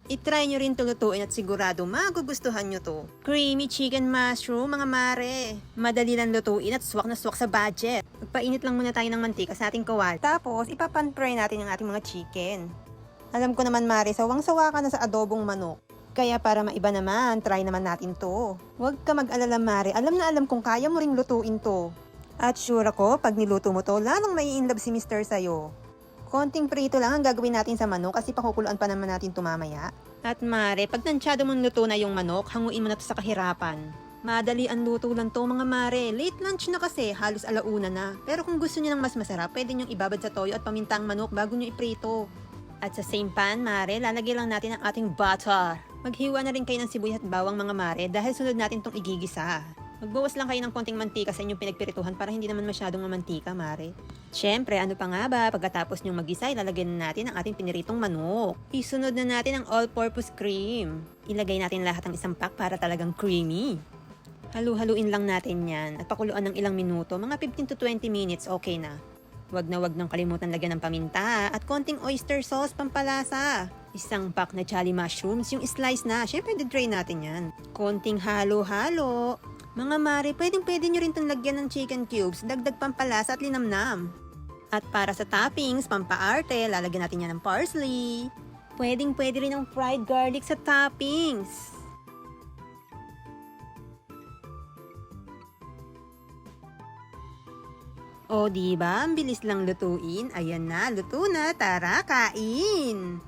I-try nyo rin to lutuin at sigurado magugustuhan nyo to. Creamy chicken mushroom, mga mare. Madali lang lutuin at swak na swak sa budget. Magpainit lang muna tayo ng mantika sa ating kawali. Tapos, ipapan-fry natin ang ating mga chicken. Alam ko naman, mare, sawang-sawa ka na sa adobong manok. Kaya para maiba naman, try naman natin to. Huwag ka mag-alala, mare. Alam na alam kung kaya mo ring lutuin to. At sure ako, pag niluto mo to, lalong may in-love si Mr. sa'yo. Konting prito lang ang gagawin natin sa manok kasi pakukuluan pa naman natin ito mamaya. At mare, pag tansyado mong luto na yung manok, hanguin mo na to sa kahirapan. Madali ang luto lang to, mga mare. Late lunch na kasi, halos alauna na. Pero kung gusto niyo ng mas masarap, pwede nyo ibabad sa toyo at paminta ang manok bago nyo iprito. At sa same pan, mare, lalagay lang natin ang ating butter. Maghiwa na rin kayo ng sibuyas at bawang, mga mare, dahil sunod natin tong igigisa. Magbawas lang kayo ng konting mantika sa inyong pinagpirituhan para hindi naman masyadong mamantika, mare. Siyempre, ano pa nga ba, pagkatapos nyong mag-isa, ilalagyan na natin ang ating piniritong manok. Isunod na natin ang all-purpose cream. Ilagay natin lahat ng isang pack para talagang creamy. Halu-haluin lang natin yan at pakuluan ng ilang minuto, mga 15 to 20 minutes, okay na. Wag nang kalimutan lagyan ng paminta at konting oyster sauce pampalasa. Isang pack na Jolly mushrooms, yung slice na, syempre di-try natin yan. Konting halo-halo. Mga mare, pwedeng-pwede nyo rin itong lagyan ng chicken cubes, dagdag pampalasa at linamnam. At para sa toppings, pampaarte, lalagyan natin yan ng parsley. Pwedeng-pwede rin ang fried garlic sa toppings. O diba, ang bilis lang lutuin. Ayan na, luto na, tara, kain!